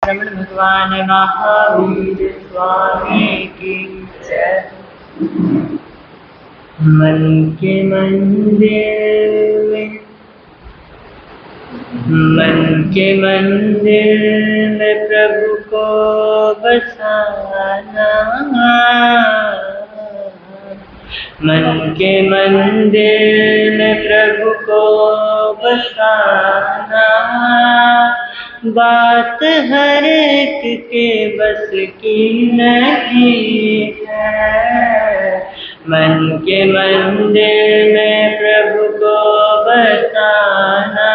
रमण भगवान महावीर स्वामी की जय। मन के मंदिर में प्रभु को बसाना, मन के मंदिर में प्रभु को बसाना, बात हर एक के बस की नहीं है। मन के मंदिर में प्रभु को बसाना,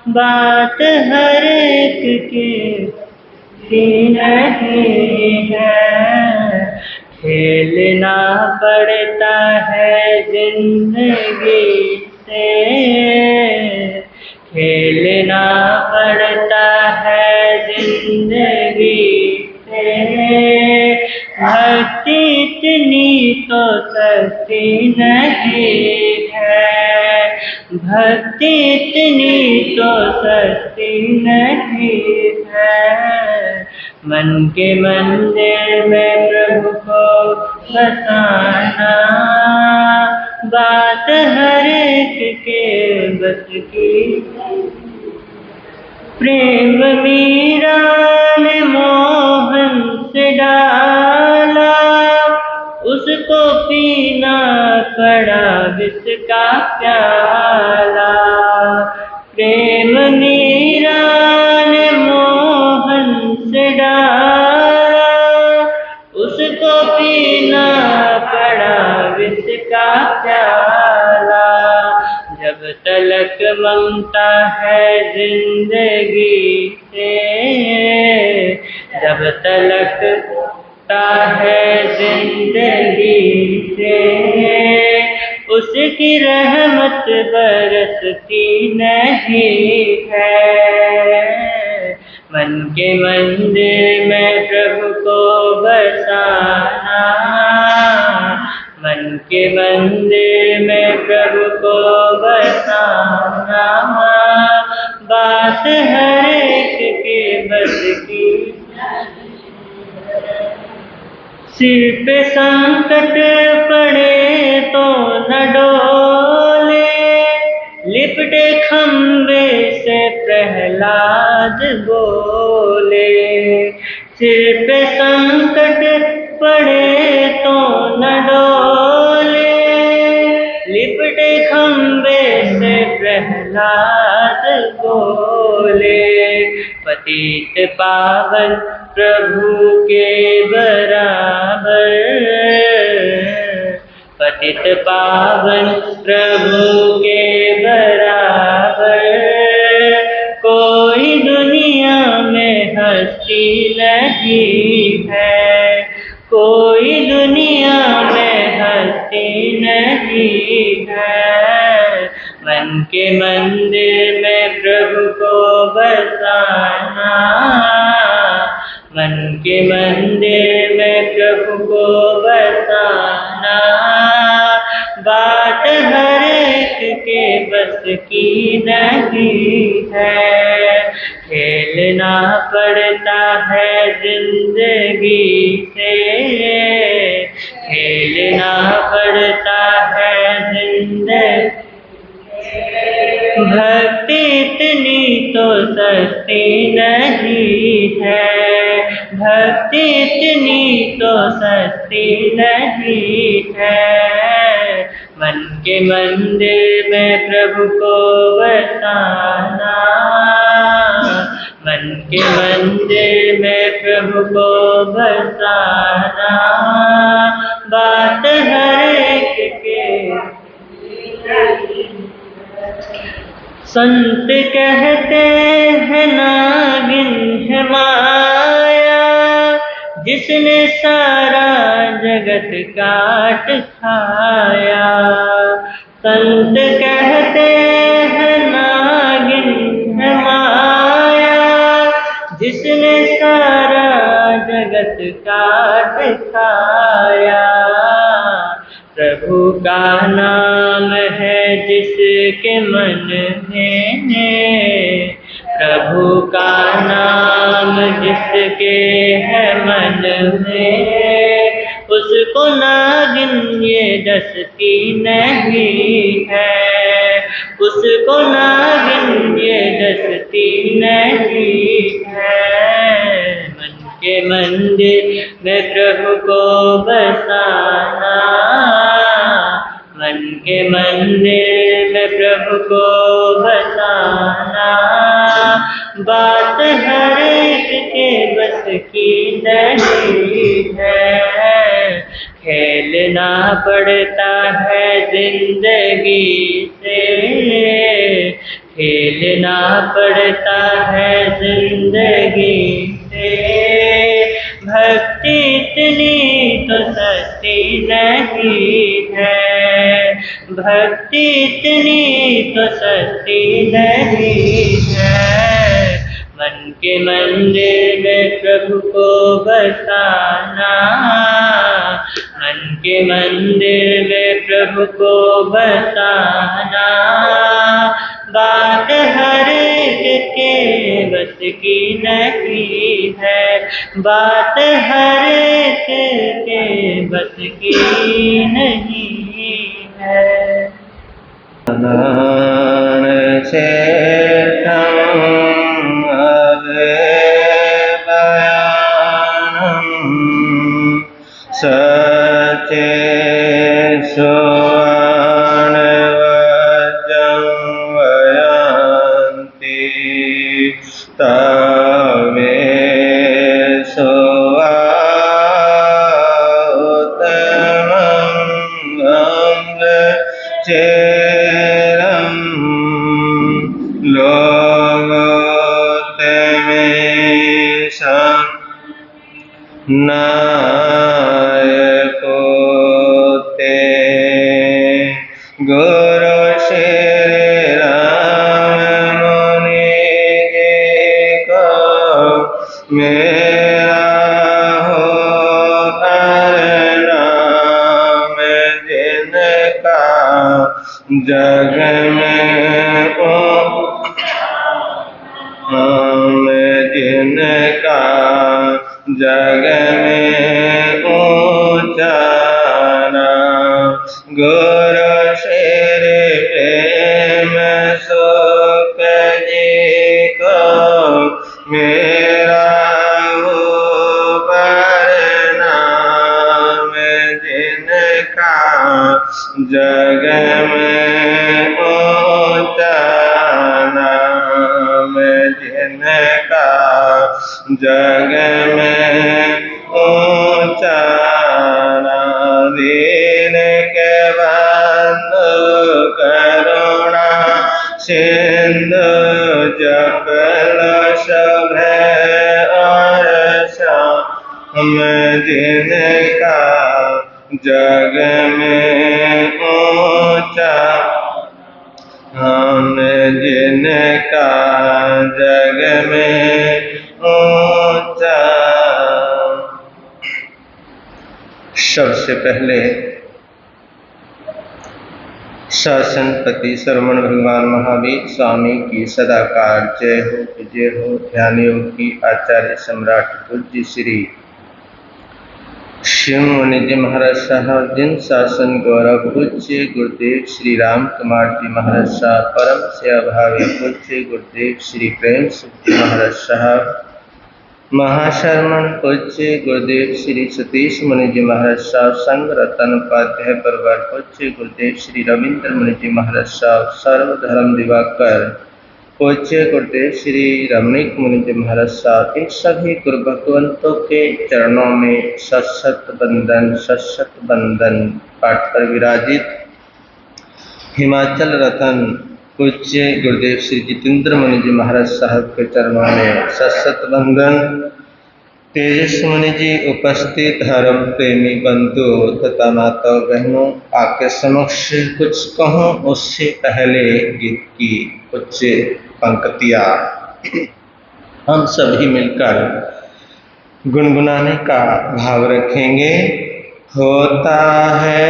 बात हर एक की नहीं है। खेलना पड़ता है जिंदगी से, खेलना पड़ता है जिंदगी से। भक्ति इतनी तो सस्ती नहीं है, भक्ति इतनी तो सस्ती नहीं है। मन के मंदिर में प्रभु को बसाना, बात हर एक के बस की। प्रेम मीरा ने मोहन से डाला, उसको पीना पड़ा विष का प्याला। प्रेम मीरा ने मोहन से डाला, उसको पीना पड़ा विष का प्याला। जब तलक ममता है जिंदगी से, जब तलक है जिंदगी से, उसकी रहमत बरसती नहीं है। मन के मंदिर में प्रभु को बसाना, मन के मंदिर में प्रभु को बसाना, बात हर एक के बस की। सिर पे संकट पड़े तो न डोले, लिपटे खम्बे से प्रहलाद बोले। सिर पे संकट पड़े तो न डोले, लिपटे खम्बे से प्रहलाद बोले। पतित पावन प्रभु के बराबर, पतित पावन प्रभु के बराबर, कोई दुनिया में हस्ती नहीं है, कोई दुनिया में हस्ती नहीं है। मन के मंदिर में प्रभु को बसाना, मन के मंदिर में प्रभु को बसाना, बात हर एक के बस की नहीं है। खेलना पड़ता है जिंदगी से, खेलना पड़ता है जिंदगी। भक्ति इतनी तो सस्ती नहीं है, भक्ति इतनी तो सस्ती नहीं है। मन के मंदिर में प्रभु को बसाना, मन के मंदिर में प्रभु को बसाना, बात हर एक के। संत कहते हैं नागिन है माया, जिसने सारा जगत काट खाया। संत कहते हैं नागिन है माया, जिसने सारा जगत काट खाया। प्रभु का नाम है जिसके मन में, प्रभु का नाम नाम जिसके है मन में, उसको नागिन ये डसती नहीं है, उसको नागिन ये डसती नहीं है। मन के मंदिर में प्रभु को बसाना, मन के मंदिर में प्रभु को बसाना, बात हर एक के बस की नहीं है। खेलना पड़ता है जिंदगी से, खेलना पड़ता है जिंदगी से। भक्ति इतनी तो सस्ती नहीं है, भक्ति इतनी तो सस्ती नहीं है। मन के मंदिर में प्रभु को बसाना, मन के मंदिर में प्रभु को बसाना, बात हर एक के बस की नहीं है, बात हर एक के बस की नहीं है। सचे सुवर्ण वज्रं वयन्ति तवे सुवातमं चेरं लोगोत्तमेशं नायको ते गुरु श्री राम मुनि जी को मेरा हो नाम जिनका जग में नाम जिनका जग में ऊंचा नाम। गुरु श्री प्रेम सुख जी को मेरा हो प्रणाम जिनका जग में ऊंचा नाम, जिनका जग में ऊंचा नाम। दीन के बंधु करुणा सिंधु जपल शोभे और श्याम जिनका जग में ऊंचा हम जिनका जग में ऊंचा। सबसे पहले शासनपति श्रवण भगवान महावीर स्वामी की सदाकाल जय हो, विजय हो। ध्यान योग की आचार्य सम्राट पूज्य श्री शिव मुनि जी महाराज साहब, जिन शासन गौरव पूज्य गुरुदेव श्री राम कुमार जी महाराज साहब, परम सेवा भावी पूज्य गुरुदेव श्री प्रेम सुख जी महाराज साहब, महाशरमन पूज्य गुरुदेव श्री सतीश मुनि जी महाराज साहब, संग रतन उपाध्याय परिवार पूज्य गुरुदेव श्री रविंद्र मुनि जी महाराज साहब, सर्वधर्म दिवाकर पूज्य गुरुदेव श्री रमणीक मुनि जी महाराज साहब, इन सभी गुरु भगवंतों के चरणों में सशत बंदन पाठ पर विराजित हिमाचल रतन पूज्य गुरुदेव श्री जितेंद्र मुनि जी महाराज साहब के चरणों में सशत बंदन। तेजस मुनि जी उपस्थित धर्म प्रेमी बंधु तथा माता बहनों, आपके समक्ष कुछ कहूँ उससे पहले गीत की कुछ पंक्तियाँ हम सभी मिलकर गुनगुनाने का भाव रखेंगे। होता है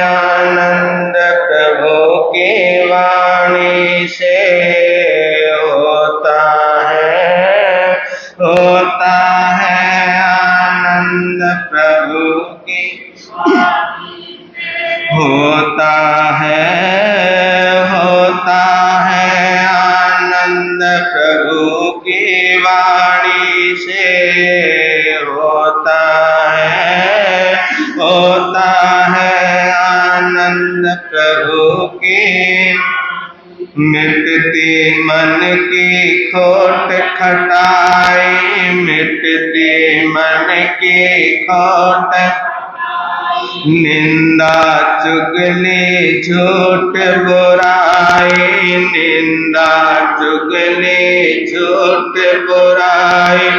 आनंद प्रभु की वाणी से, होता होता है आनंद प्रभु की होता है आनंद प्रभु की वाणी से होता है आनंद प्रभु की मिटती मन की खोट खटाई मिटती मन की खोट निंदा चुगली झूठ बुराई निंदा चुगली झूठ बुराई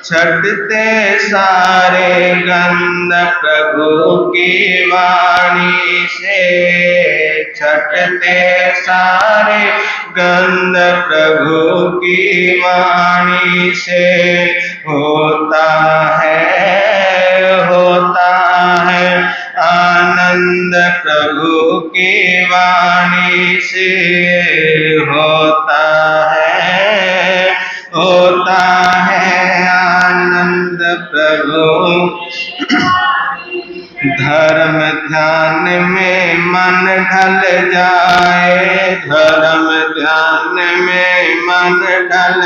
छटते सारे गंध प्रभु की वाणी से छटते सारे गंध प्रभु की वाणी से होता है आनंद प्रभु की वाणी से होता है आनंद प्रभु धर्म ध्यान में मन ढल जाए धर्म ध्यान में मन ढल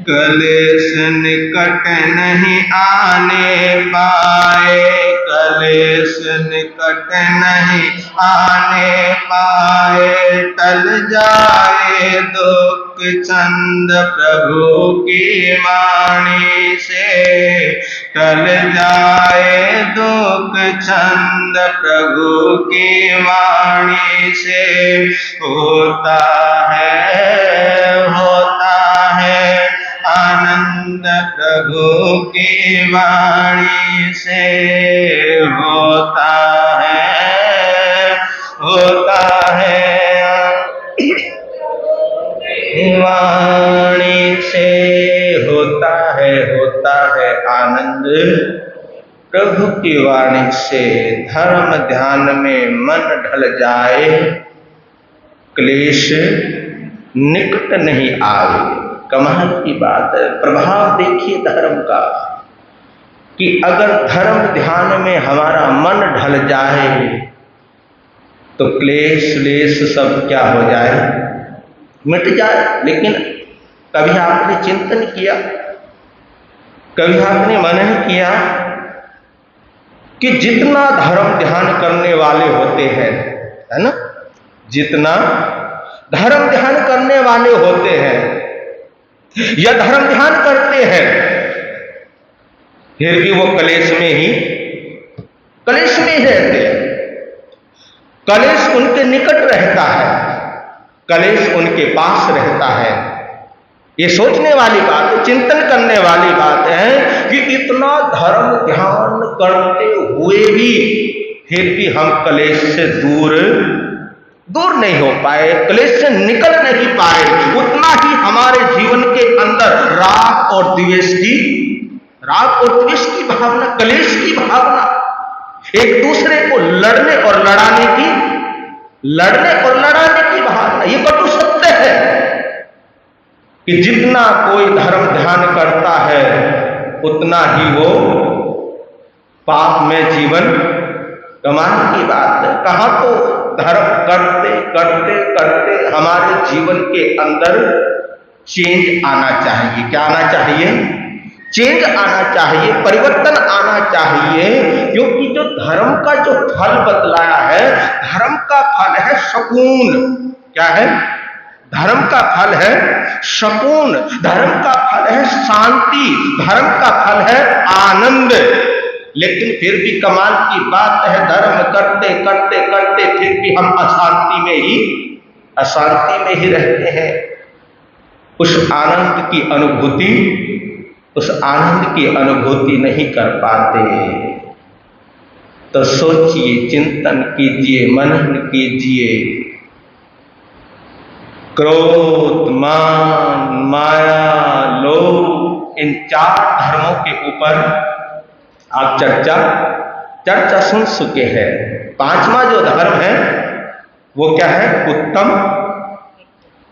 कलेश निकट नहीं आने पाए कलेश निकट नहीं आने पाए टल जाए दुख छंद प्रभु की वाणी से टल जाए दुख छंद प्रभु की वाणी से होता है आनंद प्रभु की वाणी से होता है वाणी से होता है आनंद प्रभु की वाणी से धर्म ध्यान में मन ढल जाए क्लेश निकट नहीं आए। कमाल की बात है। प्रभाव देखिए धर्म का कि अगर धर्म ध्यान में हमारा मन ढल जाए तो क्लेश लेश सब क्या हो जाए, मिट जाए। लेकिन कभी आपने चिंतन किया, कभी आपने मनन किया कि जितना धर्म ध्यान करने वाले होते हैं, है ना, जितना धर्म ध्यान करने वाले होते हैं या धर्म ध्यान करते हैं, फिर भी वो कलेश में ही रहते हैं। कलेश उनके निकट रहता है, कलेश उनके पास रहता है। ये सोचने वाली बात है, चिंतन करने वाली बात है कि इतना धर्म ध्यान करते हुए भी फिर भी हम कलेश से दूर नहीं हो पाए, क्लेश से निकल नहीं पाए। उतना ही हमारे जीवन के अंदर राग और द्वेष की भावना, क्लेश की भावना, एक दूसरे को लड़ने और लड़ाने की भावना। ये कटु सत्य है कि जितना कोई धर्म ध्यान करता है उतना ही वो पाप में जीवन गंवाने की बात है। कहाँ तो धर्म करते करते करते हमारे जीवन के अंदर चेंज आना चाहिए। क्या आना चाहिए? चेंज आना चाहिए, परिवर्तन आना चाहिए। क्योंकि जो धर्म का जो फल बतलाया है, धर्म का फल है सकून। क्या है? धर्म का फल है सकून, धर्म का फल है शांति, धर्म का फल है आनंद। लेकिन फिर भी कमाल की बात है, धर्म करते करते करते फिर भी हम अशांति में ही रहते हैं। उस आनंद की अनुभूति नहीं कर पाते। तो सोचिए, चिंतन कीजिए, मनन कीजिए। क्रोध, मान, माया, लोभ, इन 4 धर्मों के ऊपर आप चर्चा सुन चुके हैं। 5वां जो धर्म है वो क्या है?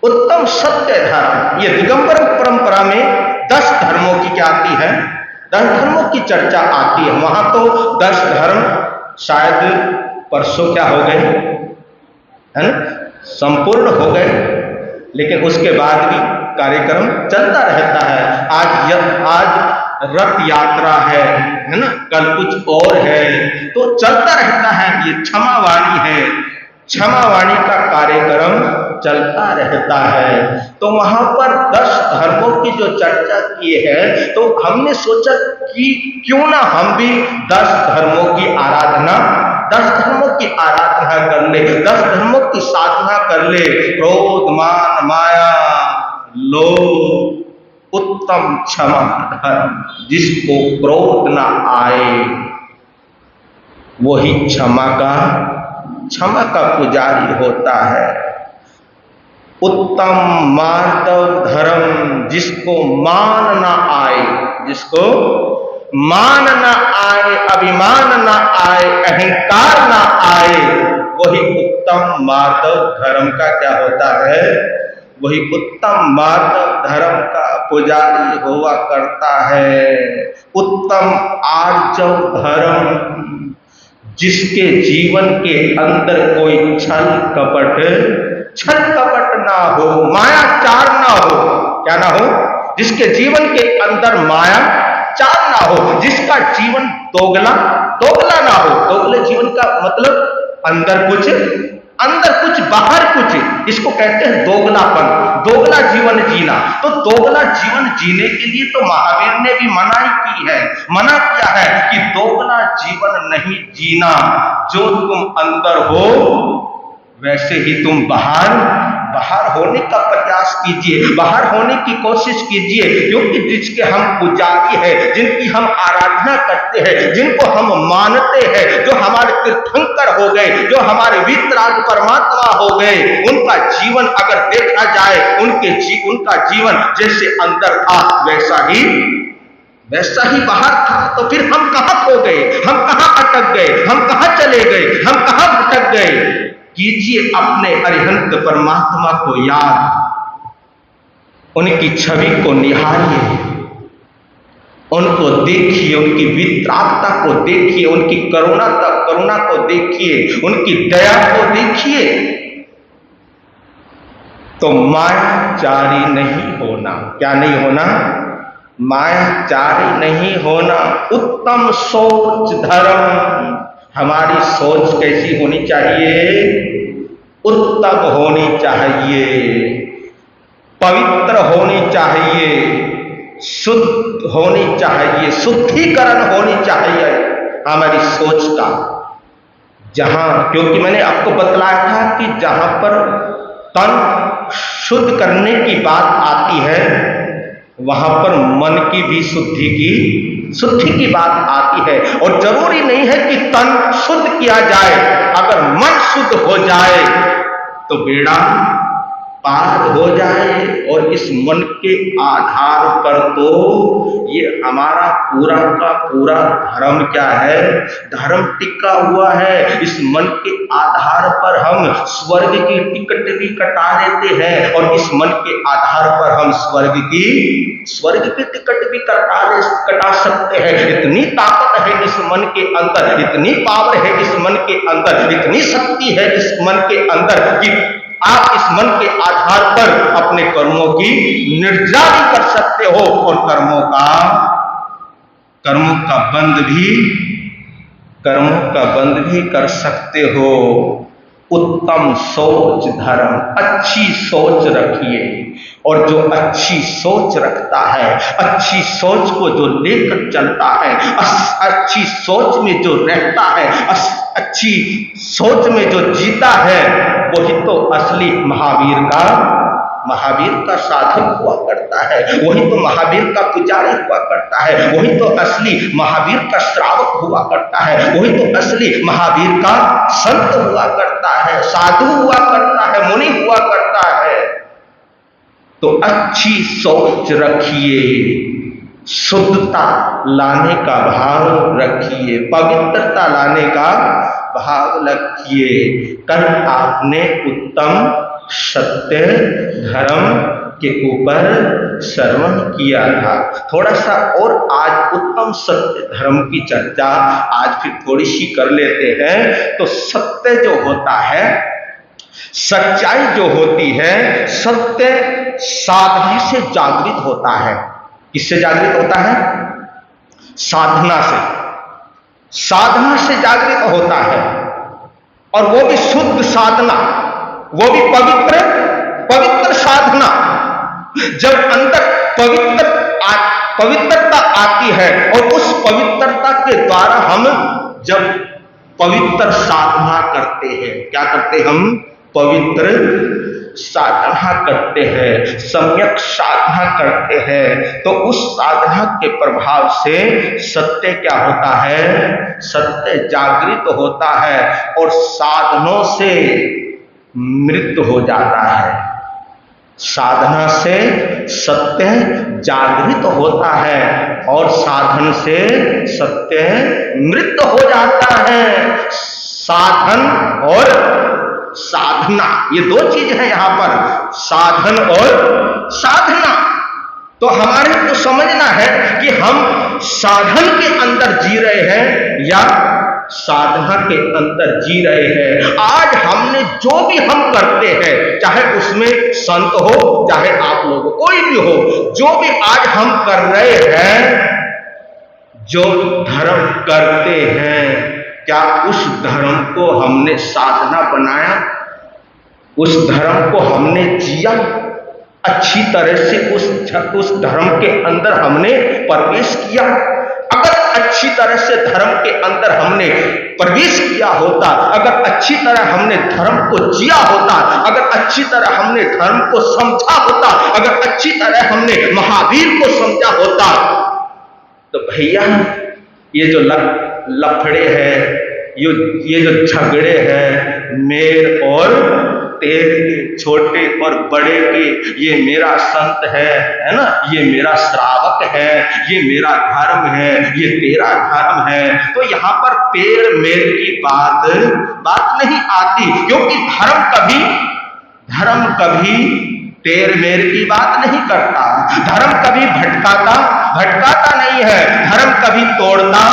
उत्तम सत्य धर्म। ये दिगंबर परंपरा में 10 धर्म क्या आती है? 10 धर्मों की चर्चा आती है। वहां तो 10 धर्म शायद परसों क्या हो गए, है ना, संपूर्ण हो गए, लेकिन उसके बाद भी कार्यक्रम चलता रहता है। आज रथ यात्रा है ना, कल कुछ और है, तो चलता रहता है। ये क्षमावाणी है, क्षमावाणी का कार्यक्रम चलता रहता है। तो वहां पर 10 धर्मों की जो चर्चा की है, तो हमने सोचा कि क्यों ना हम भी 10 धर्मों की आराधना, 10 धर्मों की आराधना कर ले, 10 धर्मों की साधना कर ले। क्रोध, मान, माया, लोभ, उत्तम क्षमा धर्म। जिसको क्रोध ना आए वही क्षमा का पुजारी होता है। उत्तम मार्दव धर्म, जिसको मान ना आए, जिसको मान ना आए, अभिमान ना आए, अहंकार ना आए, वही उत्तम मार्दव धर्म का क्या होता है? वही उत्तम मार्दव धर्म का पुजारी हुआ करता है। उत्तम आर्जव धर्म, जिसके जीवन के अंदर कोई छल कपट ना हो, मायाचार ना हो। क्या ना हो? जिसके जीवन के अंदर मायाचार ना हो, जिसका जीवन दोगला ना हो। दोगले जीवन का मतलब अंदर कुछ बाहर कुछ, इसको कहते हैं दोगलापन, दोगला जीवन जीना। तो दोगला जीवन जीने के लिए तो महावीर ने भी मनाही की है, मना किया है कि दोगला जीवन नहीं जीना। जो तुम अंदर हो वैसे ही तुम बाहर होने का प्रयास कीजिए, बाहर होने की कोशिश कीजिए। क्योंकि जिसके हम पुजारी हैं, जिनकी हम आराधना करते हैं, जिनको हम मानते हैं, जो हमारे तीर्थंकर हो गए, जो हमारे वितराग परमात्मा हो गए, उनका जीवन अगर देखा जाए, उनका जीवन जैसे अंदर था वैसा ही बाहर था। तो फिर हम कहां खो गए, हम कहां अटक गए, हम कहां चले गए, हम कहां भटक गए? कीजिए अपने अरिहंत परमात्मा को याद, उनकी छवि को निहारिए, उनको देखिए, उनकी वितरागता को देखिए, उनकी करुणा को देखिए, उनकी दया को देखिए। तो मायाचारी नहीं होना। क्या नहीं होना? मायाचारी नहीं होना। उत्तम सोच धर्म, हमारी सोच कैसी होनी चाहिए? उत्तम होनी चाहिए, पवित्र होनी चाहिए, शुद्ध होनी चाहिए, शुद्धिकरण होनी चाहिए हमारी सोच का। क्योंकि मैंने आपको बतलाया था कि जहां पर तन शुद्ध करने की बात आती है, वहां पर मन की भी शुद्धि की बात आती है। और जरूरी नहीं है कि तन शुद्ध किया जाए, अगर मन शुद्ध हो जाए तो बेड़ा पार हो जाए। और इस मन के आधार पर तो ये हमारा पूरा का पूरा धर्म क्या है? धर्म टिका हुआ है। इस मन के आधार पर हम स्वर्ग की टिकट भी कटा देते हैं, और इस मन के आधार पर हम स्वर्ग की टिकट भी कटा सकते हैं। इतनी ताकत है इस मन के अंदर, इतनी पावर है इस मन के अंदर, इतनी शक्ति है इस मन के अंदर कि आप इस मन के आधार पर अपने कर्मों की निर्जा भी कर सकते हो, और कर्मों का बंद भी कर सकते हो। उत्तम सोच धर्म, अच्छी सोच रखिए। और जो अच्छी सोच रखता है, अच्छी सोच को जो लेकर चलता है, अच्छी सोच में जो रहता है, अच्छी सोच में जो जीता है, वही तो असली महावीर का साधक हुआ करता है, वही तो महावीर का पुजारी हुआ करता है, वही तो असली महावीर का श्रावक हुआ करता है, वही तो असली महावीर का संत हुआ करता है, साधु हुआ करता है, मुनि हुआ करता है। तो अच्छी सोच रखिए, शुद्धता लाने का भाव रखिए, पवित्रता लाने का भाव रखिए। कल आपने उत्तम, सत्य, धर्म, के ऊपर श्रवण किया था। थोड़ा सा और आज उत्तम सत्य धर्म की चर्चा आज फिर थोड़ी सी कर लेते हैं। तो सत्य जो होता है, सच्चाई जो होती है, सत्य साधना से जागृत होता है। किससे जागृत होता है? साधना से। साधना से जागृत होता है, और वो भी शुद्ध साधना, वो भी पवित्र साधना। जब अंदर पवित्रता आती है, और उस पवित्रता के द्वारा हम जब पवित्र साधना करते हैं, क्या करते हैं हम? पवित्र साधना करते हैं, सम्यक साधना करते हैं। तो उस साधना के प्रभाव से सत्य क्या होता है? सत्य जागृत होता है, और साधनों से मृत्यु हो जाता है। साधना से सत्य जागृत होता है, और साधन से सत्य मृत हो जाता है। साधन और साधना, ये दो चीज है यहां पर, साधन और साधना। तो हमारे को समझना है कि हम साधन के अंदर जी रहे हैं या साधना के अंदर जी रहे हैं। आज हमने जो भी हम करते हैं, चाहे उसमें संत हो, चाहे आप लोग कोई भी हो, जो भी आज हम कर रहे हैं, जो धर्म करते हैं, क्या उस धर्म को हमने साधना बनाया? उस धर्म को हमने जिया? अच्छी तरह से उस धर्म के अंदर हमने प्रवेश किया? अगर अच्छी तरह से धर्म के अंदर हमने प्रवेश किया होता, अगर अच्छी तरह हमने धर्म को जिया होता, अगर अच्छी तरह हमने धर्म को समझा होता, अगर अच्छी तरह हमने महावीर को समझा होता, तो भैया ये जो लफड़े हैं, ये जो झगड़े हैं, मेर और तेरे के, छोटे और बड़े के, ये मेरा संत है ना, ये मेरा श्रावक है, ये मेरा धर्म है, ये तेरा धर्म है, तो यहाँ पर पेड़ मेर की बात नहीं आती, क्योंकि धर्म कभी तेर मेर की बात नहीं करता। धर्म कभी भटकाता नहीं है। धर्म कभी तोड़ता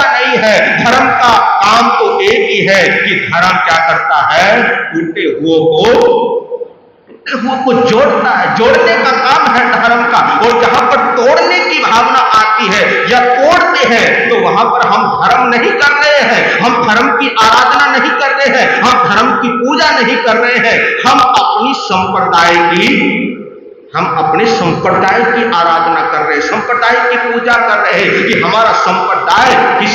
नहीं है। धर्म का काम तो एक ही है कि धर्म क्या करता है? टूटे हुए को जोड़ता है। जोड़ने का काम है धर्म का। और जहां पर तोड़ने की भावना आती है या तोड़ते हैं, तो वहां पर हम धर्म नहीं कर रहे हैं, हम धर्म की आराधना नहीं कर रहे हैं, हम धर्म की पूजा नहीं कर रहे हैं, हम अपने संप्रदाय की आराधना कर रहे हैं, संप्रदाय की पूजा कर रहे हैं कि हमारा संप्रदाय किस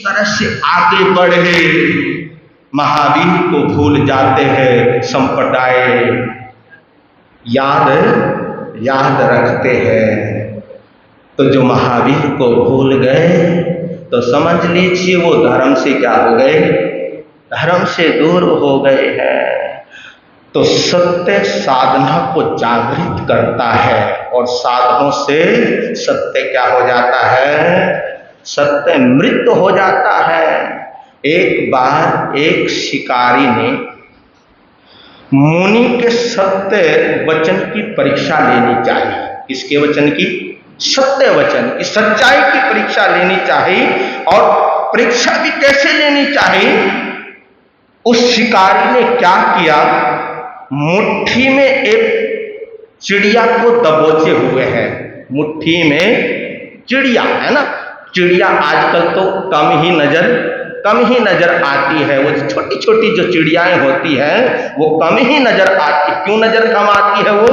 तरह से आगे बढ़े। महावीर को भूल जाते हैं, संप्रदाय याद रखते हैं। तो जो महावीर को भूल गए, तो समझ लीजिए वो धर्म से क्या हो गए? धर्म से दूर हो गए हैं। तो सत्य साधना को जागृत करता है, और साधनों से सत्य क्या हो जाता है? सत्य मृत हो जाता है। एक बार एक शिकारी ने मुनि के सत्य वचन की परीक्षा लेनी चाहिए। किसके वचन की? सत्य वचन की, सच्चाई की परीक्षा लेनी चाहिए। और परीक्षा भी कैसे लेनी चाहिए? उस शिकारी ने क्या किया? मुट्ठी में एक चिड़िया को दबोचे हुए है। मुट्ठी में चिड़िया है ना, चिड़िया आजकल तो कम ही नजर आती है। वो छोटी छोटी जो चिड़ियाएं होती हैं वो कम ही नजर आती। क्यों नजर कम आती है वो?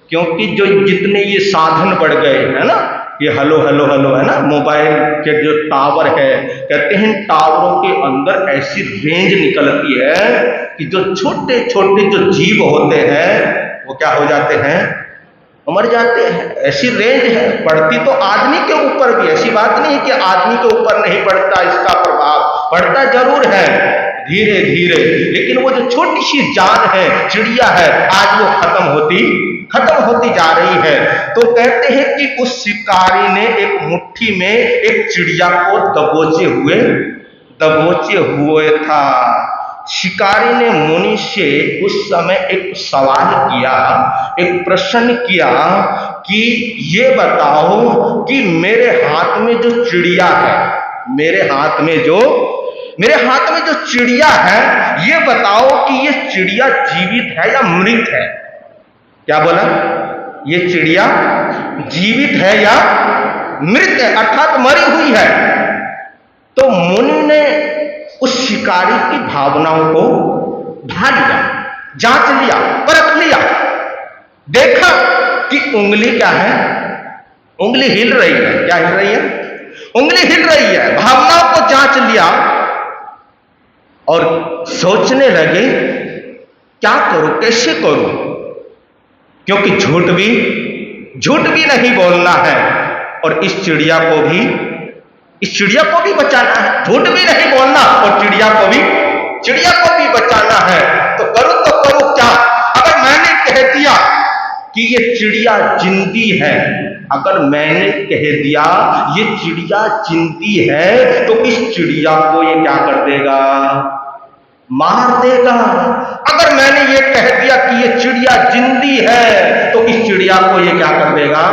क्योंकि जो जितने ये साधन बढ़ गए है ना, ये हेलो है ना, मोबाइल के जो टावर है, कहते हैं टावरों के अंदर ऐसी रेंज निकलती है कि जो छोटे छोटे जो जीव होते हैं वो क्या हो जाते हैं? मर जाते हैं। ऐसी रेंज है। पड़ती तो आदमी के ऊपर भी, ऐसी बात नहीं कि आदमी के ऊपर नहीं पड़ता इसका प्रभाव, पड़ता जरूर है धीरे धीरे, लेकिन वो जो छोटी सी जान है, चिड़िया है, आज वो खत्म होती जा रही है। तो कहते हैं कि उस शिकारी ने एक मुट्ठी में एक चिड़िया को दबोचे हुए था। शिकारी ने मुनि से उस समय एक सवाल किया, एक प्रश्न किया कि ये बताओ कि मेरे हाथ में जो चिड़िया है, मेरे हाथ में जो चिड़िया है, ये बताओ कि ये चिड़िया जीवित है या मृत है। क्या बोला? ये चिड़िया जीवित है या मृत है, अर्थात मरी हुई है। तो मुनि ने उस शिकारी की भावनाओं को ढा लिया, जांच लिया, परख लिया, देखा कि उंगली क्या है, उंगली हिल रही है। क्या हिल रही है? उंगली हिल रही है। भावनाओं को जांच लिया और सोचने लगे क्या करूं, कैसे करूं, क्योंकि झूठ भी नहीं बोलना है और इस चिड़िया को भी बचाना है। झूठ भी नहीं बोलना और चिड़िया को भी बचाना है। तो करूं क्या? अगर मैंने कह दिया कि ये चिड़िया जिंदी है, अगर मैंने कह दिया ये चिड़िया जिंदी है, तो इस चिड़िया को ये क्या कर देगा? मार देगा। अगर मैंने ये कह दिया कि ये चिड़िया जिंदी है, तो इस चिड़िया को ये क्या कर देगा?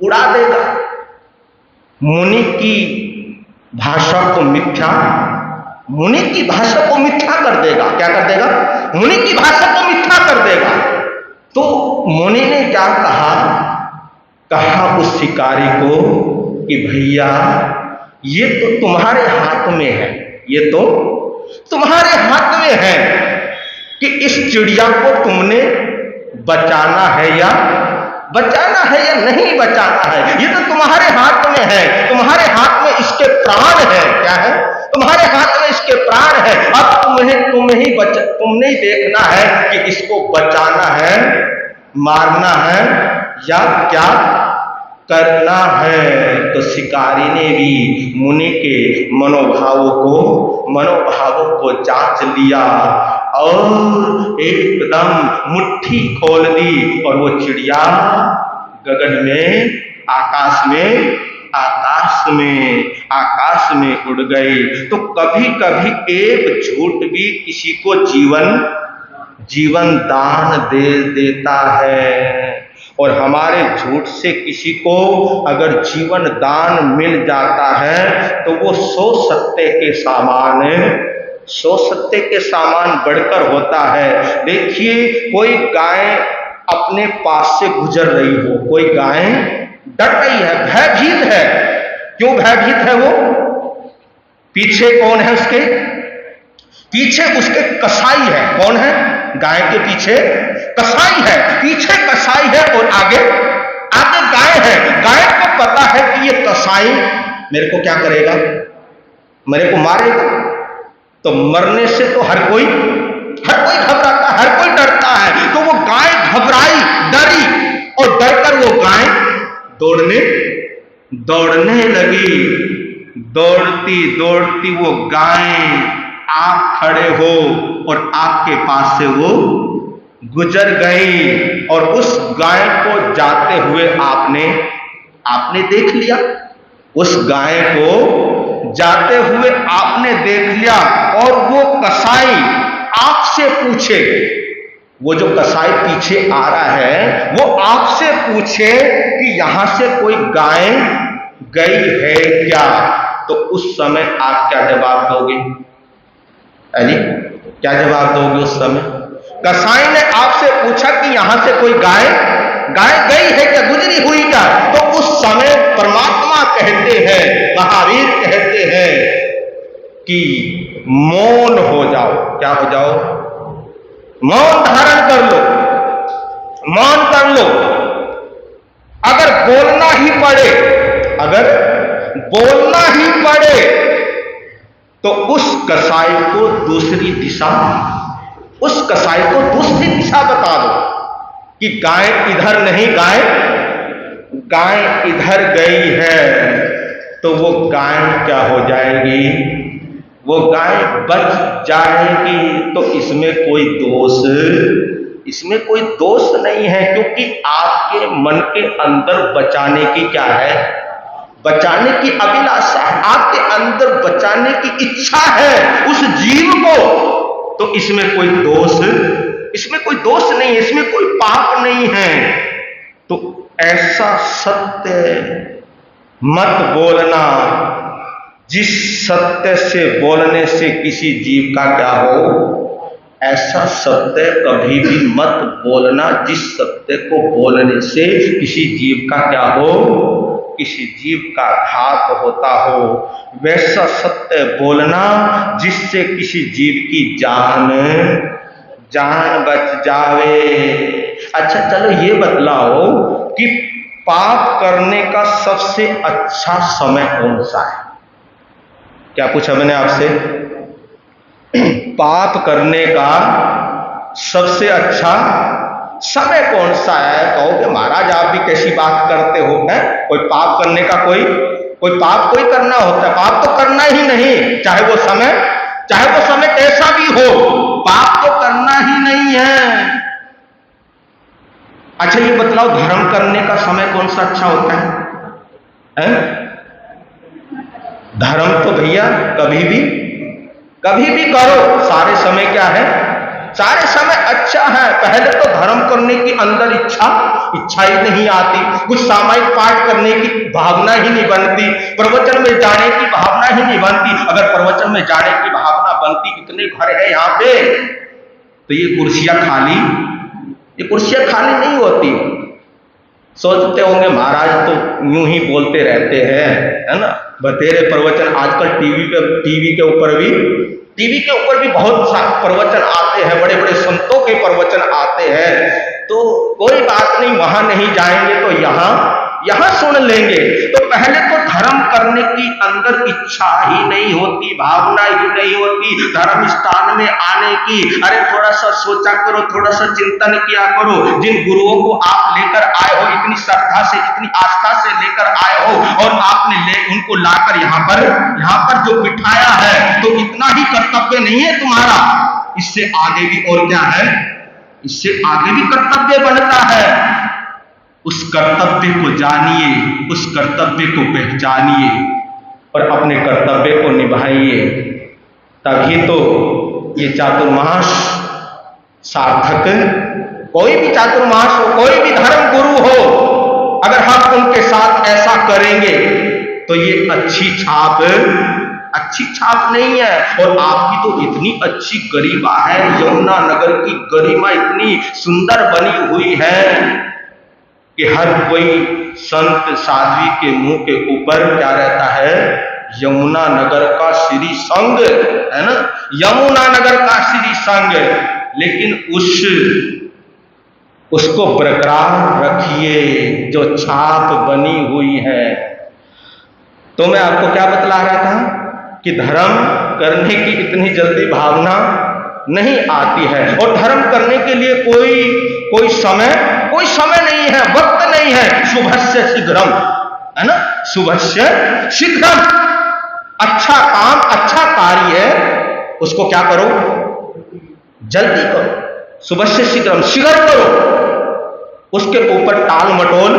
उड़ा देगा। मुनि की भाषा को मिथ्या कर देगा। क्या कर देगा? मुनि की भाषा को मिथ्या कर देगा। तो मुनि ने क्या कहा उस शिकारी को कि भैया ये तो तुम्हारे हाथ में है, ये तो तुम्हारे हाथ में है कि इस चिड़िया को तुमने बचाना है या नहीं बचाना है। ये तो तुम्हारे हाथ में है, तुम्हारे हाथ में इसके प्राण है। क्या है? तुम्हारे हाथ में इसके प्राण है। अब तुमने ही देखना है कि इसको बचाना है, मारना है या क्या करना है। तो शिकारी ने भी मुनि के मनोभावों को जांच लिया और एकदम मुट्ठी खोल दी और वो चिड़िया गगन में, आकाश में उड़ गई। तो कभी कभी एक झूठ भी किसी को जीवन दान दे देता है। और हमारे झूठ से किसी को अगर जीवन दान मिल जाता है तो वो 100 सत्ते के सामान बढ़कर होता है। देखिए, कोई गाय अपने पास से गुजर रही हो, कोई गाय डर रही है, भयभीत है। क्यों भयभीत है वो? पीछे कौन है उसके? पीछे उसके कसाई है। कौन है? गाय के पीछे कसाई है। पीछे कसाई है और आगे गाय है। गाय को पता है कि ये कसाई मेरे को क्या करेगा? मेरे को मारेगा। तो मरने से तो हर कोई घबराता, हर कोई डरता है। तो वो गाय घबराई, डरी और डरकर वो गाय दौड़ने लगी। दौड़ती वो गाय आप खड़े हो और आपके पास से वो गुजर गई। और उस गाय को जाते हुए आपने देख लिया। उस गाय को जाते हुए आपने देख लिया और वो कसाई आपसे पूछे, वो जो कसाई पीछे आ रहा है वो आपसे पूछे कि यहां से कोई गाय गई है क्या? तो उस समय आप क्या जवाब दोगे? अरे क्या जवाब दोगे उस समय? कसाई ने आपसे पूछा कि यहां से कोई गाय गई है क्या, गुजरी हुई क्या? तो उस समय परमात्मा कहते हैं, महावीर कहते हैं कि मौन हो जाओ। क्या हो जाओ? मौन धारण कर लो, मौन कर लो। अगर बोलना ही पड़े तो उस कसाई को दूसरी दिशा बता दो कि गाय इधर नहीं, गाय इधर गई है। तो वो गाय क्या हो जाएगी? वो गाय बच जाएगी। तो इसमें कोई दोष नहीं है, क्योंकि आपके मन के अंदर बचाने की क्या है? बचाने की अभिलाषा है, आपके अंदर बचाने की इच्छा है। उस जीव को तो इसमें कोई दोष नहीं, इसमें कोई पाप नहीं है। तो ऐसा सत्य मत बोलना जिस सत्य से बोलने से किसी जीव का क्या हो। ऐसा सत्य कभी भी मत बोलना जिस सत्य को बोलने से किसी जीव का क्या हो, किसी जीव का घात होता हो। वैसा सत्य बोलना जिससे किसी जीव की जान बच जावे। अच्छा चलो ये बतलाओ कि पाप करने का सबसे अच्छा समय कौन सा है? क्या पूछा मैंने आपसे? पाप करने का सबसे अच्छा समय कौन सा है? कहोगे महाराज आप भी कैसी बात करते हो, हैं? कोई पाप करने का कोई पाप कोई करना होता है? पाप तो करना ही नहीं, चाहे वो समय कैसा भी हो, पाप तो करना ही नहीं है। अच्छा ये बतलाओ धर्म करने का समय कौन सा अच्छा होता है? धर्म तो भैया कभी भी करो, सारे समय क्या है? सारे समय अच्छा है। पहले तो धर्म करने की अंदर इच्छा ही नहीं आती, कुछ सामायिक पाठ करने की भावना ही नहीं बनती, प्रवचन में जाने की भावना ही नहीं बनती। अगर प्रवचन में जाने की भावना बनती, इतने घर है यहाँ पे, तो ये कुर्सियां खाली नहीं होती। सोचते होंगे महाराज तो यूं ही बोलते रहते हैं, है ना, बतेरे प्रवचन। आजकल टीवी के ऊपर भी बहुत सारे प्रवचन आते हैं, बड़े बड़े संतों के प्रवचन आते हैं। तो कोई बात नहीं, वहां नहीं जाएंगे तो यहाँ सुन लेंगे। तो पहले तो धर्म करने की अंदर इच्छा ही नहीं होती, भावना ही नहीं होती धर्म स्थान में आने की। अरे थोड़ा सा सोचा करो, थोड़ा सा चिंतन किया करो। जिन गुरुओं को आप लेकर आए हो, इतनी श्रद्धा से, इतनी आस्था से लेकर आए हो, और आपने उनको लाकर यहाँ पर जो बिठाया है, तो इतना ही कर्तव्य नहीं है तुम्हारा? इससे आगे भी और क्या है? इससे आगे भी कर्तव्य बनता है। उस कर्तव्य को जानिए, उस कर्तव्य को पहचानिए और अपने कर्तव्य को निभाइए, तभी तो ये चातुर्मास सार्थक। कोई भी चातुर्मास हो, कोई भी धर्म गुरु हो, अगर हम उनके साथ ऐसा करेंगे तो ये अच्छी छाप नहीं है। और आपकी तो इतनी अच्छी गरिमा है, यमुना नगर की गरिमा इतनी सुंदर बनी हुई है कि हर कोई संत साध्वी के मुंह के ऊपर क्या रहता है? यमुना नगर का श्री संग, है ना, यमुना नगर का श्री संग। लेकिन उसको बरकरार रखिए जो छाप बनी हुई है। तो मैं आपको क्या बतला रहा था कि धर्म करने की इतनी जल्दी भावना नहीं आती है, और धर्म करने के लिए कोई समय नहीं है, वक्त नहीं है। शुभस्य शीघ्रम, है ना, शुभस्य शीघ्रम। अच्छा काम, अच्छा कार्य, उसको क्या करो? जल्दी करो, शुभस्य शीघ्रम, शीघ्र करो। उसके ऊपर टाल मटोल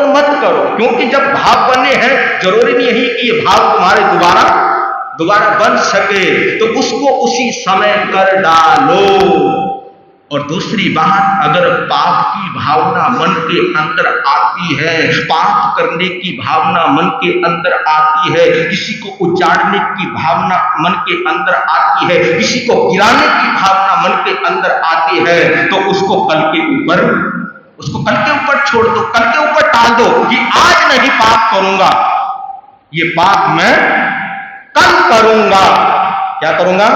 मत करो, क्योंकि जब भाव बने हैं, जरूरी नहीं है कि ये भाव तुम्हारे दोबारा बन सके, तो उसको उसी समय कर डालो। और दूसरी बात, अगर पाप की भावना मन के अंदर आती है, पाप करने की भावना मन के अंदर आती है, किसी को उजाड़ने की भावना मन के अंदर आती है, किसी को गिराने की भावना मन के अंदर आती है, तो उसको कल के ऊपर छोड़ दो, कल के ऊपर टाल दो कि आज नहीं पाप करूंगा, ये पाप मैं कल करूंगा। क्या करूंगा?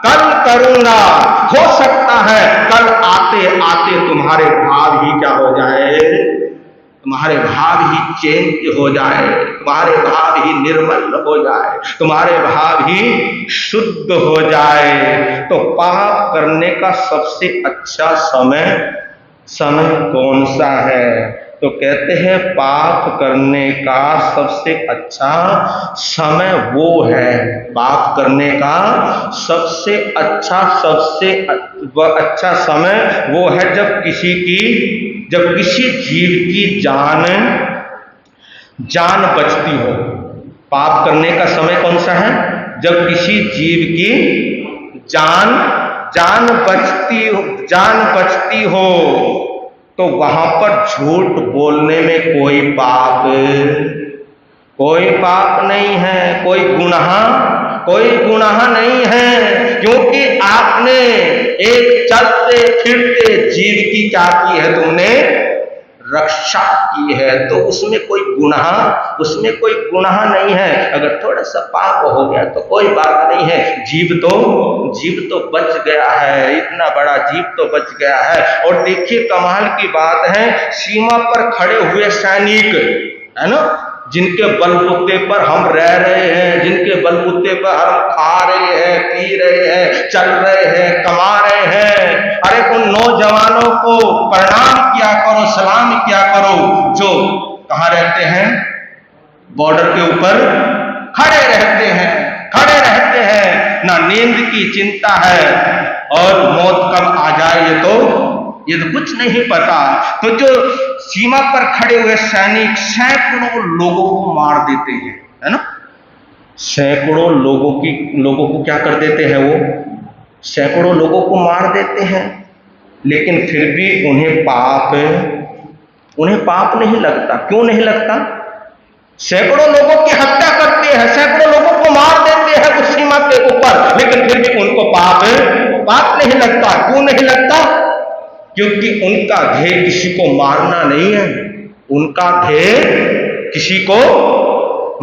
कल करूंगा। हो सकता है कल आते आते तुम्हारे भाव ही क्या हो जाए? तुम्हारे भाव ही चेंज हो जाए, तुम्हारे भाव ही निर्मल हो जाए, तुम्हारे भाव ही शुद्ध हो जाए। तो पाप करने का सबसे अच्छा समय कौन सा है? तो कहते हैं पाप करने का सबसे अच्छा समय वो है, पाप करने का सबसे अच्छा समय वो है जब किसी जीव की जान बचती हो। पाप करने का समय कौन सा है? जब किसी जीव की जान बचती हो तो वहां पर झूठ बोलने में कोई पाप नहीं है, कोई गुनाह नहीं है, क्योंकि आपने एक चलते फिरते जीव की क्या की है, तुमने रक्षा की है, तो उसमें कोई गुनाह नहीं है। अगर थोड़ा सा पाप हो गया तो कोई बात नहीं है, जीव तो बच गया है, इतना बड़ा जीव तो बच गया है। और देखिए कमाल की बात है, सीमा पर खड़े हुए सैनिक, है ना, जिनके बलबूते पर हम रह रहे हैं, जिनके बलबूते पर हम खा रहे हैं, पी रहे हैं, चल रहे हैं, कमा रहे हैं, अरे उन नौजवानों को प्रणाम किया करो, सलाम किया करो, जो कहाँ रहते हैं, बॉर्डर के ऊपर खड़े रहते हैं, ना नींद की चिंता है और मौत कब आ जाए ये तो कुछ नहीं पता। तो जो सीमा पर खड़े हुए सैनिक सैकड़ों लोगों को मार देते हैं, है ना, सैकड़ों लोगों को क्या कर देते हैं, वो सैकड़ों लोगों को मार देते हैं, लेकिन फिर भी उन्हें पाप नहीं लगता। क्यों नहीं लगता? सैकड़ों लोगों की हत्या करते हैं, सैकड़ों लोगों को मार देते हैं उस सीमा के ऊपर, लेकिन फिर भी उनको पाप नहीं लगता। क्यों नहीं लगता? क्योंकि उनका ध्येय किसी को मारना नहीं है, उनका ध्येय किसी को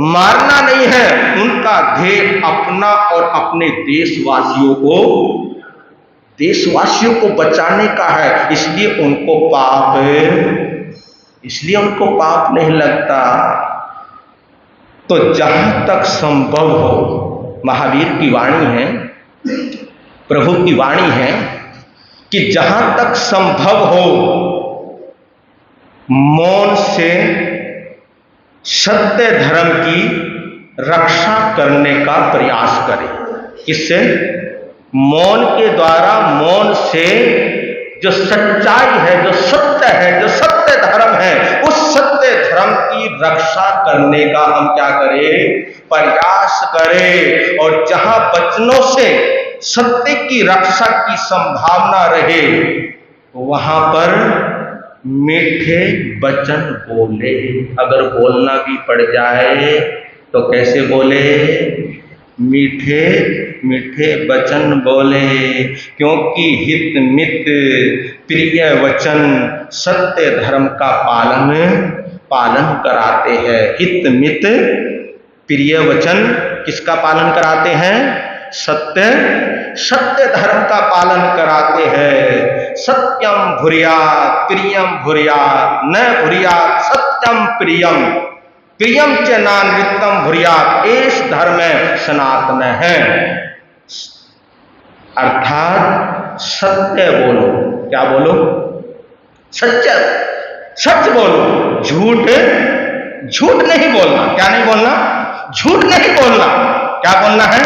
मारना नहीं है, उनका ध्येय अपना और अपने देशवासियों को बचाने का है, इसलिए उनको पाप नहीं लगता। तो जहां तक संभव हो, महावीर की वाणी है, प्रभु की वाणी है कि जहां तक संभव हो मौन से सत्य धर्म की रक्षा करने का प्रयास करें। किससे? मौन के द्वारा, मौन से जो सच्चाई है, जो सत्य है, जो सत्य धर्म है, उस सत्य धर्म की रक्षा करने का हम क्या करें? प्रयास करें। और जहां वचनों से सत्य की रक्षा की संभावना रहे वहां पर मीठे वचन बोले। अगर बोलना भी पड़ जाए तो कैसे बोले? मीठे वचन बोले, क्योंकि हित मित प्रिय वचन सत्य धर्म का पालन कराते हैं। हित मित प्रिय वचन किसका पालन कराते हैं? सत्य धर्म का पालन कराते हैं। सत्यम भूर्यात् प्रियम भूर्यात् न भूर्यात् सत्यम प्रियम प्रियम च नानृत्यम भूर्यात् एष धर्म सनातन है। अर्थात सत्य बोलो। क्या बोलो? सच बोलो, झूठ नहीं बोलना। क्या नहीं बोलना? झूठ नहीं बोलना। क्या बोलना है?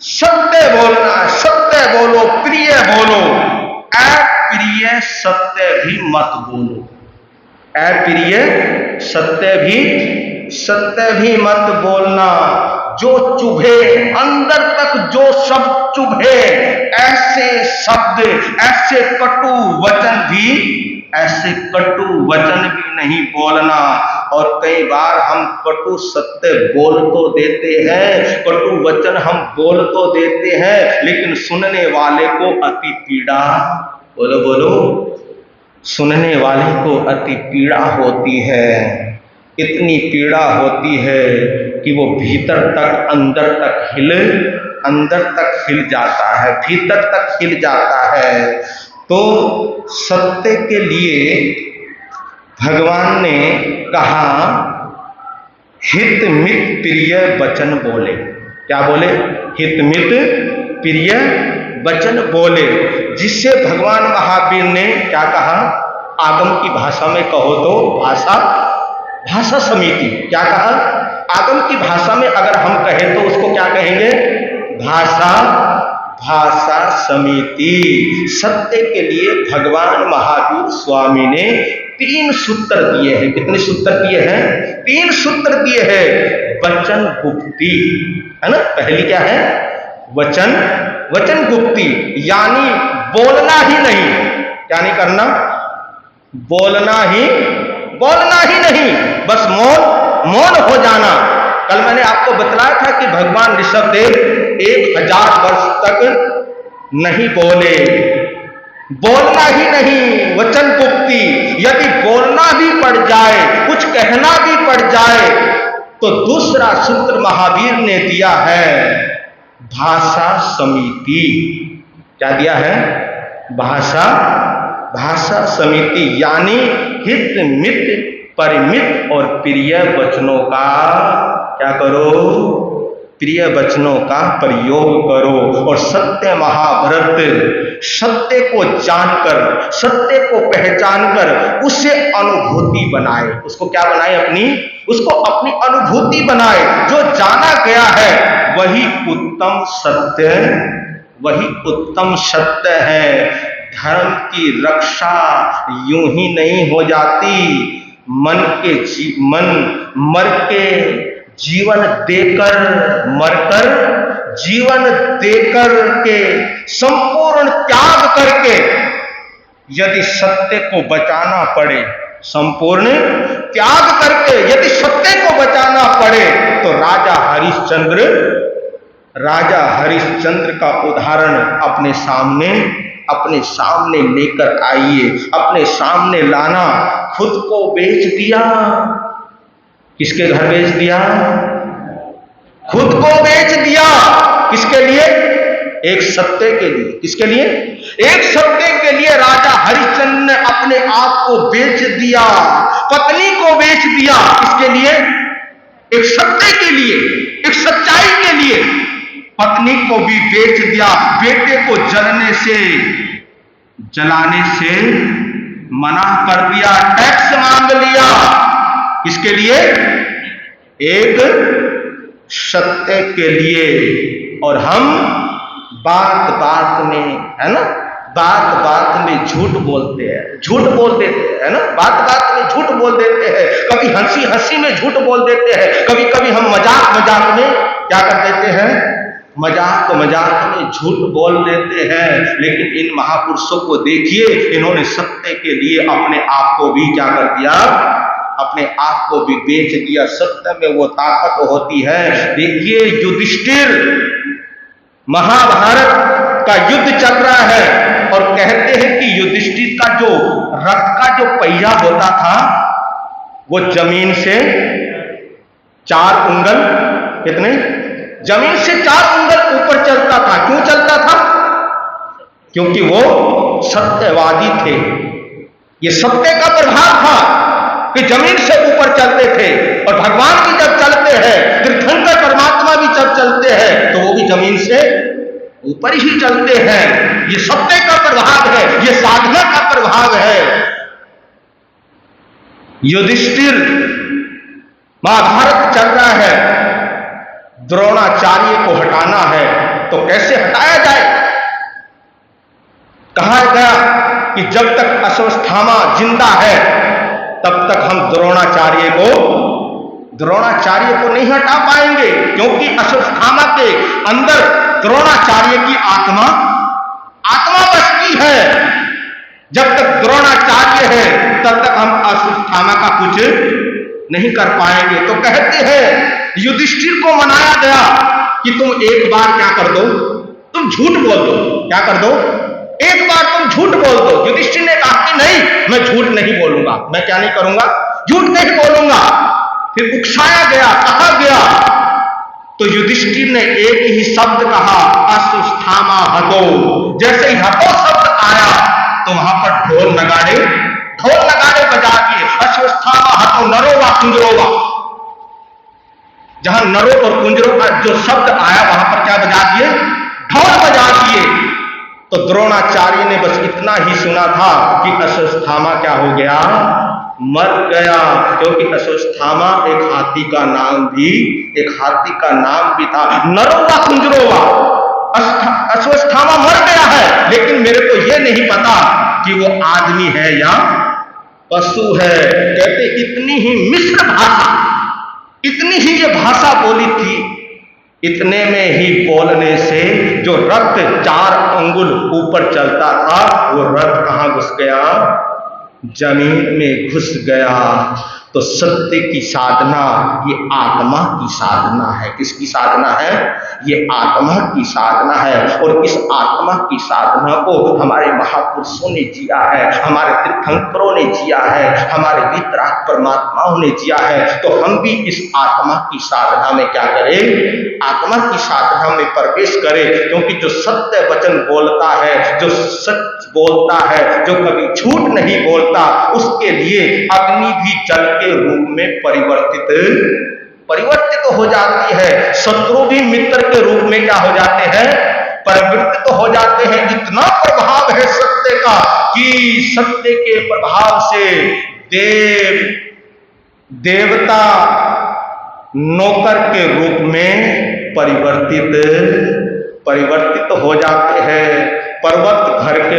सत्य बोलना। सत्य बोलो, प्रिय बोलो, अप्रिय सत्य भी मत बोलो। अप्रिय सत्य भी मत बोलना। जो चुभे, अंदर तक जो शब्द चुभे, ऐसे शब्द, ऐसे कटु वचन भी नहीं बोलना। और कई बार हम कटु सत्य बोल तो देते हैं, कटु वचन हम बोल तो देते हैं, लेकिन सुनने वाले को अति पीड़ा, बोलो, सुनने वाले को अति पीड़ा होती है। इतनी पीड़ा होती है कि वो भीतर तक, अंदर तक हिल जाता है, भीतर तक हिल जाता है। तो सत्य के लिए भगवान ने कहा हित मित प्रिय वचन बोले। क्या बोले? हित मित प्रिय वचन बोले, जिससे भगवान महावीर ने क्या कहा? आगम की भाषा में कहो तो भाषा समिति। क्या कहा? आगम की भाषा में अगर हम कहें तो उसको क्या कहेंगे? भाषा समिति। सत्य के लिए भगवान महावीर स्वामी ने 3 सूत्र दिए हैं। कितने सूत्र दिए हैं? 3 सूत्र दिए हैं। वचन गुप्ती, है ना, पहली क्या है? वचन वचन गुप्ती, यानी बोलना ही नहीं। क्या नहीं करना? बोलना ही नहीं, बस मौन हो जाना। कल मैंने आपको बतलाया था कि भगवान ऋषभदेव 1000 वर्ष तक नहीं बोले, बोलना ही नहीं, वचन गुप्ती। यदि बोलना भी पड़ जाए, कुछ कहना भी पड़ जाए, तो दूसरा सूत्र महावीर ने दिया है भाषा समिति। क्या दिया है? भाषा समिति, यानी हित मित परिमित और प्रिय वचनों का क्या करो? प्रिय वचनों का प्रयोग करो। और सत्य महाव्रत, सत्य को जानकर, सत्य को पहचानकर उसे अनुभूति बनाए। उसको क्या बनाए? उसको अपनी अनुभूति बनाए। जो जाना गया है वही उत्तम सत्य है। धर्म की रक्षा यूं ही नहीं हो जाती। मन मर के जीवन देकर, मरकर जीवन देकर के, संपूर्ण त्याग करके यदि सत्य को बचाना पड़े, संपूर्ण त्याग करके यदि सत्य को बचाना पड़े, तो राजा हरिश्चंद्र का उदाहरण अपने सामने लेकर आइए। अपने सामने लाना। खुद को बेच दिया। किसके घर बेच दिया? खुद को बेच दिया। किसके लिए? एक सत्य के लिए। किसके लिए? एक सत्य के लिए राजा हरिश्चंद्र ने अपने आप को बेच दिया, पत्नी को बेच दिया। किसके लिए? एक सत्य के लिए, एक सच्चाई के लिए। पत्नी को भी बेच दिया, बेटे को जलाने से मना कर दिया, टैक्स मांग लिया। किसके लिए? एक सत्य के लिए। और हम बात में, है ना, बात में झूठ बोलते हैं, झूठ बोल देते हैं, है ना, बात में झूठ बोल देते हैं। कभी हंसी में झूठ बोल देते हैं। कभी हम मजाक में क्या कर देते हैं? मजाक में झूठ बोल देते हैं। लेकिन इन महापुरुषों को देखिए, इन्होंने सत्य के लिए अपने आप को भी क्या कर दिया? अपने आप को भी बेच दिया। सत्य में वो ताकत होती है। देखिए, युधिष्ठिर, महाभारत का युद्ध चल रहा है और कहते हैं कि युधिष्ठिर का जो रथ का जो पहिया होता था, वो जमीन से 4 उंगल, कितने? जमीन से 4 उंगल ऊपर चलता था। क्यों चलता था? क्योंकि वो सत्यवादी थे। ये सत्य का प्रभाव था कि जमीन से ऊपर चलते थे। और भगवान भी जब चलते हैं, तीर्थंकर परमात्मा भी जब चलते हैं, तो वो भी जमीन से ऊपर ही चलते हैं। ये सत्य का प्रभाव है, ये साधना का प्रभाव है। युधिष्ठिर, महाभारत चल रहा है, द्रोणाचार्य को हटाना है, तो कैसे हटाया जाए? कहा गया कि जब तक अश्वत्थामा जिंदा है, तब तक हम द्रोणाचार्य को नहीं हटा पाएंगे। क्योंकि अश्वत्थामा के अंदर द्रोणाचार्य की आत्मा बसती है। जब तक द्रोणाचार्य है, तब तक हम अश्वत्थामा का कुछ नहीं कर पाएंगे। तो कहते हैं, युधिष्ठिर को मनाया गया कि तुम एक बार क्या कर दो? तुम झूठ बोल दो। क्या कर दो? एक बार तुम झूठ बोल दो। युधिष्ठिर ने कहा कि नहीं, मैं झूठ नहीं बोलूंगा। मैं क्या नहीं करूंगा? झूठ नहीं बोलूंगा। फिर उकसाया गया, कहा गया, तो युधिष्ठिर ने एक ही शब्द कहा, अश्वत्थामा हतो। जैसे ही हतो शब्द आया, तो वहां पर ढोल नगाड़े बजा दिए। अश्वत्थामा हतो नरो वा कुंजरो वा। जहां नरो और कुंजरों का जो शब्द आया, वहां पर क्या बजा दिए? ढोल बजा दिए। तो द्रोणाचार्य ने बस इतना ही सुना था कि अश्वत्थामा क्या हो गया? मर गया। क्योंकि अश्वत्थामा एक हाथी का नाम भी था। नरोवा कुंजरोवा, अश्वत्थामा मर गया है, लेकिन मेरे को यह नहीं पता कि वो आदमी है या पशु है। कहते इतनी ही मिश्र भाषा, इतनी ही ये भाषा बोली थी, इतने में ही बोलने से जो रक्त 4 अंगुल ऊपर चलता था, वो रक्त कहाँ घुस गया? जमीन में घुस गया। तो सत्य की साधना ये आत्मा की साधना है। किसकी साधना है? ये आत्मा की साधना है। और इस आत्मा की साधना को हमारे महापुरुषों ने जिया है, हमारे तीर्थंकरों ने जिया है, हमारे वितराग परमात्माओं ने जिया है। तो हम भी इस आत्मा की साधना में क्या करें? आत्मा की साधना में प्रवेश करें। क्योंकि जो सत्य वचन बोलता है, जो सच बोलता है, जो कभी झूठ नहीं बोलता, उसके लिए अग्नि भी जल के रूप में परिवर्तित हो जाती है। शत्रु भी मित्र के रूप में क्या हो जाते हैं? परिवर्तित हो जाते हैं। इतना प्रभाव है सत्य का कि सत्य के प्रभाव से देवता नौकर के रूप में परिवर्तित हो जाते हैं। पर्वत घर के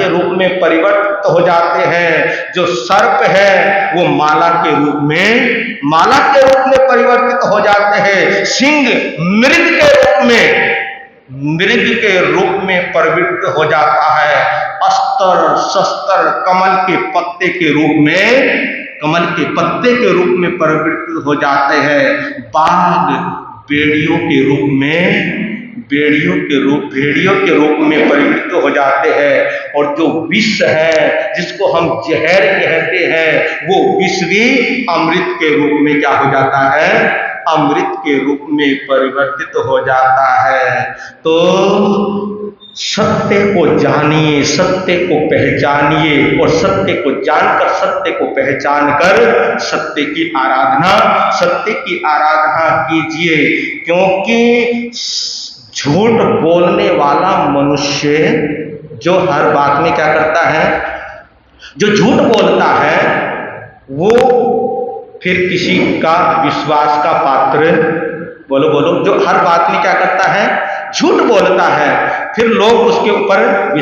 रूप में परिवर्तित हो जाते हैं। जो सर्प है वो माला के रूप में परिवर्तित हो जाते हैं। सिंह मृग के रूप में परिवर्तित हो जाता है। अस्त्र शस्त्र कमल के पत्ते के रूप में परिवर्तित हो जाते हैं। बाघ भेड़ियों के रूप में परिवर्तित हो जाते हैं। और जो विष है, जिसको हम जहर कहते हैं, वो विष भी अमृत के रूप में क्या हो जाता है? अमृत के रूप में परिवर्तित हो जाता है। तो सत्य को जानिए, सत्य को पहचानिए, और सत्य को जानकर, सत्य को पहचान कर सत्य की आराधना कीजिए। क्योंकि झूठ बोलने वाला मनुष्य जो हर बात में क्या करता है? जो झूठ बोलता है वो फिर किसी का विश्वास का पात्र, बोलो, जो हर बात में क्या करता है? झूठ बोलता है। फिर लोग उसके ऊपर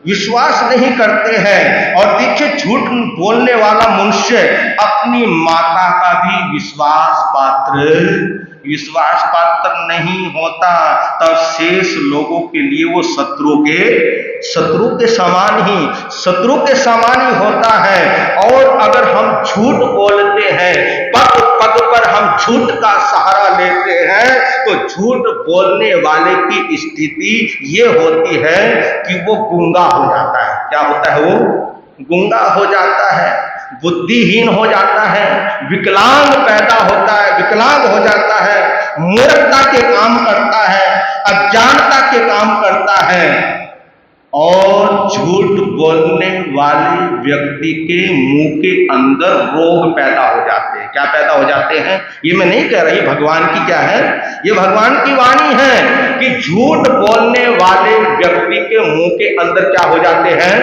विश्वास नहीं करते हैं। और देखिए, झूठ बोलने वाला मनुष्य अपनी माता का भी विश्वास पात्र नहीं होता। तब शेष लोगों के लिए वो शत्रु के समान ही होता है। और अगर हम झूठ बोलते हैं, पग पग पर हम झूठ का सहारा लेते हैं, तो झूठ बोलने वाले की स्थिति ये होती है कि वो गूंगा हो जाता है। क्या होता है? वो गूंगा हो जाता है, बुद्धिहीन हो जाता है, विकलांग हो जाता है, मूर्खता के काम करता है, अज्ञानता के काम करता है। और झूठ बोलने वाले व्यक्ति के मुंह के अंदर रोग पैदा हो जाते हैं। क्या पैदा हो जाते हैं? ये मैं नहीं कह रही, भगवान की क्या है? ये भगवान की वाणी है कि झूठ बोलने वाले व्यक्ति के मुंह के अंदर क्या हो जाते हैं?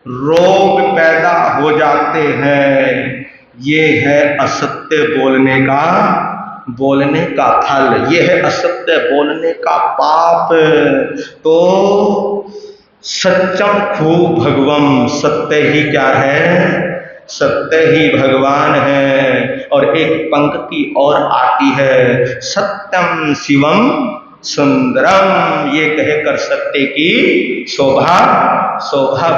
रोग पैदा हो जाते हैं। ये है असत्य बोलने का फल, ये है असत्य बोलने का पाप। तो सत्यम खु भगवम, सत्य ही क्या है? सत्य ही भगवान है। और एक पंक्ति और आती है, सत्यम शिवम सुंदरम। ये कहकर सत्य की शोभा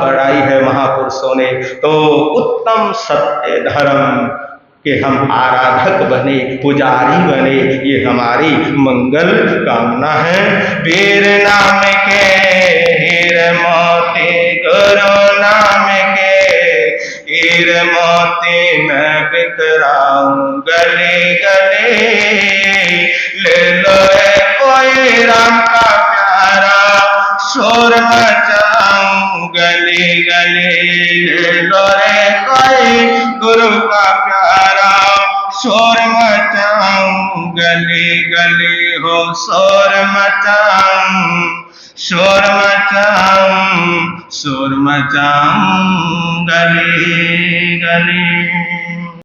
बढ़ाई है महापुरुषों ने। तो उत्तम सत्य धर्म के हम आराधक बने, पुजारी बने, ये हमारी मंगल कामना है। वीर नाम के हीर मोती, गुरु नाम के हीर मोती, मैं बिखराऊं गले गले। ले लो कोई राम का प्यारा, शोर मचाऊं गले गले। ले लो रे कोई गुरु का प्यारा, शोर मचाऊं गले गले। हो शोर मचाऊं गले गले।